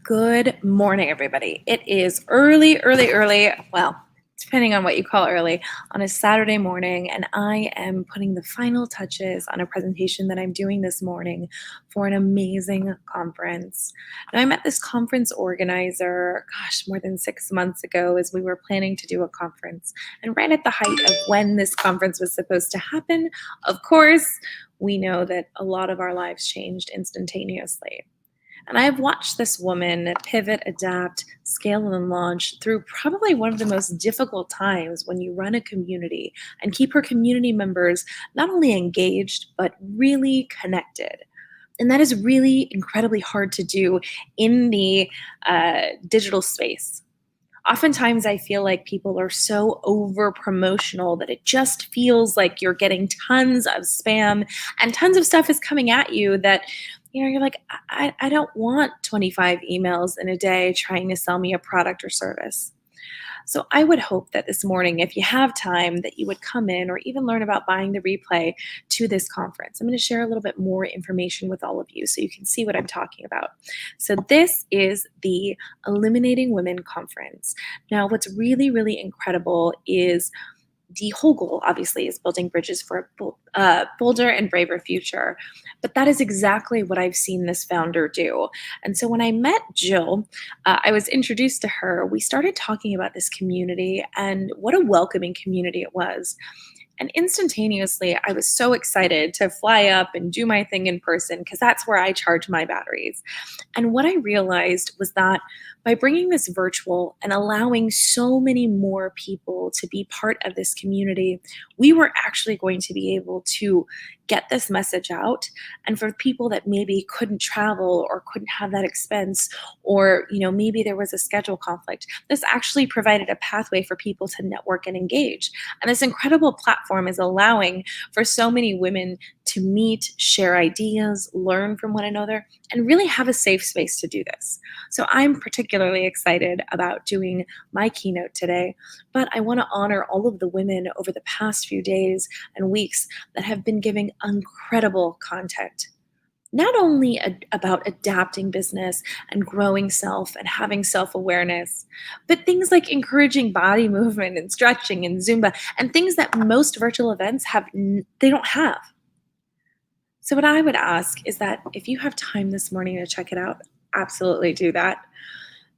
Good morning, everybody. It is early, early, early. Well, depending on what you call early, on a Saturday morning, and I am putting the final touches on a presentation that I'm doing this morning for an amazing conference. Now, I met this conference organizer, more than 6 months ago as we were planning to do a conference. And right at the height of when this conference was supposed to happen, of course, we know that a lot of our lives changed instantaneously. And I have watched this woman pivot, adapt, scale, and launch through probably one of the most difficult times when you run a community and keep her community members not only engaged, but really connected. And that is really incredibly hard to do in the digital space. Oftentimes, I feel like people are so over promotional that it just feels like you're getting tons of spam and tons of stuff is coming at you that you're like, I don't want 25 emails in a day trying to sell me a product or service. So I would hope that this morning, if you have time, that you would come in or even learn about buying the replay to this conference. I'm going to share a little bit more information with all of you so you can see what I'm talking about. So this is the Illuminating Women conference. Now, what's really, really incredible is the whole goal, obviously, is building bridges for a bolder and braver future. But that is exactly what I've seen this founder do. And so when I met Jill, I was introduced to her. We started talking about this community and what a welcoming community it was. And instantaneously, I was so excited to fly up and do my thing in person because that's where I charge my batteries. And what I realized was that by bringing this virtual and allowing so many more people to be part of this community, we were actually going to be able to get this message out. And for people that maybe couldn't travel or couldn't have that expense, or maybe there was a schedule conflict, this actually provided a pathway for people to network and engage. And this incredible platform is allowing for so many women to meet, share ideas, learn from one another, and really have a safe space to do this. So I'm particularly excited about doing my keynote today, but I want to honor all of the women over the past few days and weeks that have been giving incredible content. Not only about adapting business and growing self and having self awareness, but things like encouraging body movement and stretching and Zumba and things that most virtual events they don't have. So, what I would ask is that if you have time this morning to check it out, absolutely do that.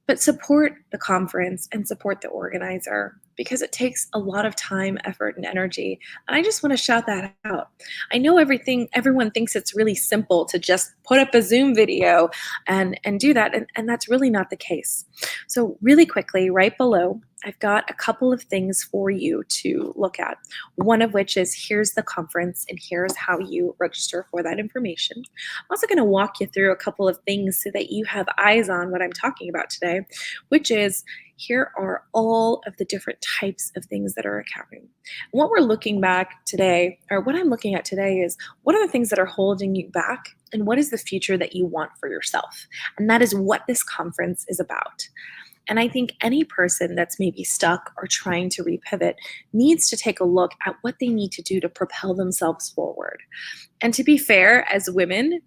But support the conference and support the organizer because it takes a lot of time, effort, and energy. And I just want to shout that out. I know everyone thinks it's really simple to just put up a Zoom video and do that. And that's really not the case. So really quickly, right below, I've got a couple of things for you to look at. One of which is here's the conference and here's how you register for that information. I'm also going to walk you through a couple of things so that you have eyes on what I'm talking about today, which is here are all of the different types of things that are occurring. What we're looking back today, or what I'm looking at today, is what are the things that are holding you back and what is the future that you want for yourself? And that is what this conference is about. And I think any person that's maybe stuck or trying to repivot needs to take a look at what they need to do to propel themselves forward. And to be fair, as women,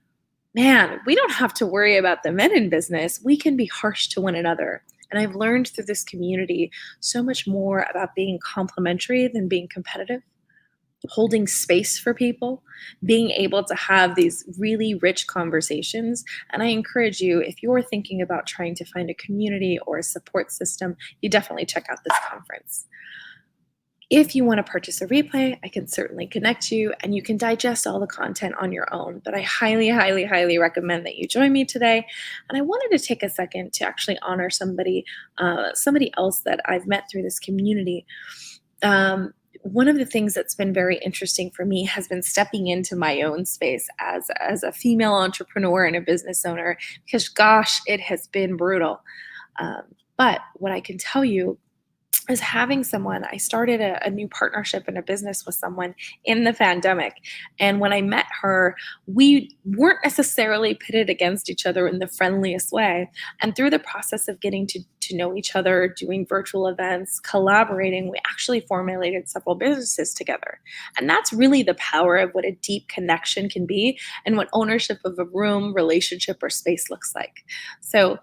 man, we don't have to worry about the men in business. We can be harsh to one another. And I've learned through this community so much more about being complementary than being competitive, holding space for people, being able to have these really rich conversations. And I encourage you, if you're thinking about trying to find a community or a support system, you definitely check out this conference. If you want to purchase a replay, I can certainly connect you and you can digest all the content on your own. But I highly, highly, highly recommend that you join me today. And I wanted to take a second to actually honor somebody else that I've met through this community. One of the things that's been very interesting for me has been stepping into my own space as a female entrepreneur and a business owner, because gosh, it has been brutal. But what I can tell you is having someone, I started a new partnership in a business with someone in the pandemic. And when I met her, we weren't necessarily pitted against each other in the friendliest way. And through the process of getting to to know each other, doing virtual events, collaborating. We actually formulated several businesses together. And that's really the power of what a deep connection can be and what ownership of a room, relationship, or space looks like. So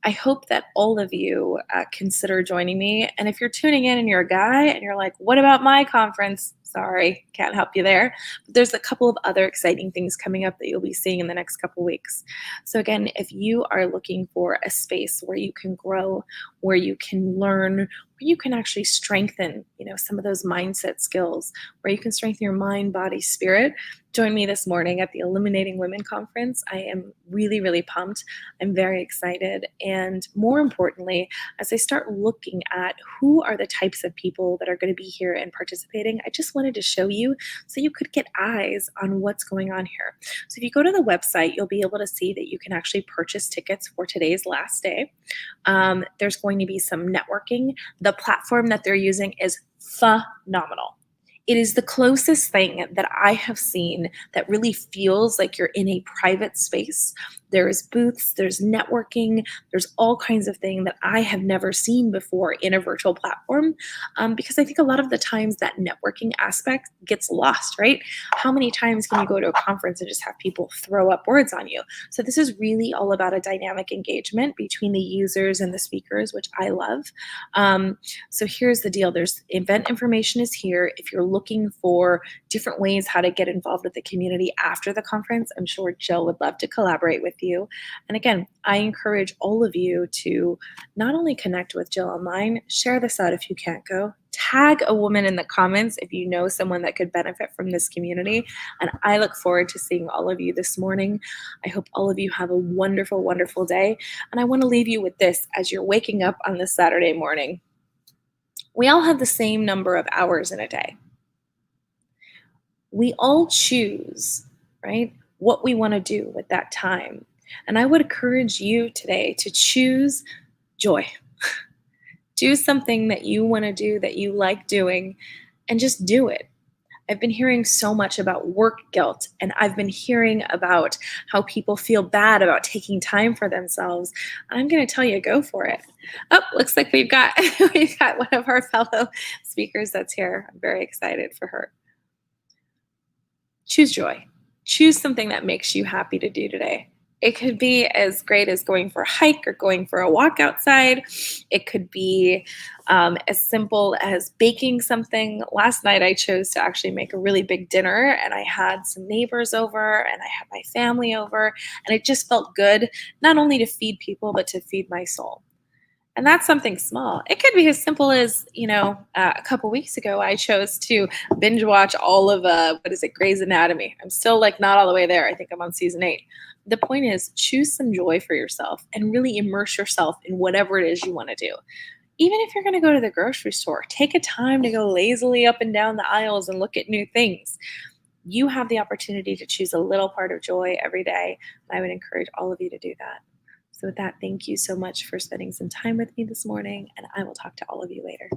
I hope that all of you consider joining me. And if you're tuning in and you're a guy and you're like, what about my conference? Sorry, can't help you there. But there's a couple of other exciting things coming up that you'll be seeing in the next couple weeks. So again, if you are looking for a space where you can grow, where you can learn, where you can actually strengthen, some of those mindset skills, where you can strengthen your mind, body, spirit, join me this morning at the Illuminating Women conference. I am really, really pumped. I'm very excited. And more importantly, as I start looking at who are the types of people that are going to be here and participating, I just wanted to show you so you could get eyes on what's going on here. So if you go to the website, you'll be able to see that you can actually purchase tickets for today's last day. There's going to be some networking. The platform that they're using is phenomenal. It is the closest thing that I have seen that really feels like you're in a private space. There's booths, there's networking, there's all kinds of things that I have never seen before in a virtual platform, because I think a lot of the times that networking aspect gets lost, right? How many times can you go to a conference and just have people throw up words on you? So this is really all about a dynamic engagement between the users and the speakers, which I love. So here's the deal. There's event information is here. If you're looking for different ways how to get involved with the community after the conference, I'm sure Jill would love to collaborate with you. And again, I encourage all of you to not only connect with Jill online, share this out if you can't go, tag a woman in the comments if you know someone that could benefit from this community. And I look forward to seeing all of you this morning. I hope all of you have a wonderful, wonderful day. And I want to leave you with this as you're waking up on this Saturday morning. We all have the same number of hours in a day. We all choose, right, what we want to do with that time. And I would encourage you today to choose joy. Do something that you want to do, that you like doing, and just do it. I've been hearing so much about work guilt, and I've been hearing about how people feel bad about taking time for themselves. I'm going to tell you, go for it. Oh, looks like we've got one of our fellow speakers that's here. I'm very excited for her. Choose joy. Choose something that makes you happy to do today. It could be as great as going for a hike or going for a walk outside. It could be as simple as baking something. Last night I chose to actually make a really big dinner, and I had some neighbors over and I had my family over, and it just felt good, not only to feed people, but to feed my soul. And that's something small. It could be as simple as, a couple weeks ago, I chose to binge watch all of, Grey's Anatomy. I'm still not all the way there. I think I'm on season 8. The point is, choose some joy for yourself and really immerse yourself in whatever it is you want to do. Even if you're going to go to the grocery store, take a time to go lazily up and down the aisles and look at new things. You have the opportunity to choose a little part of joy every day. And I would encourage all of you to do that. So with that, thank you so much for spending some time with me this morning, and I will talk to all of you later.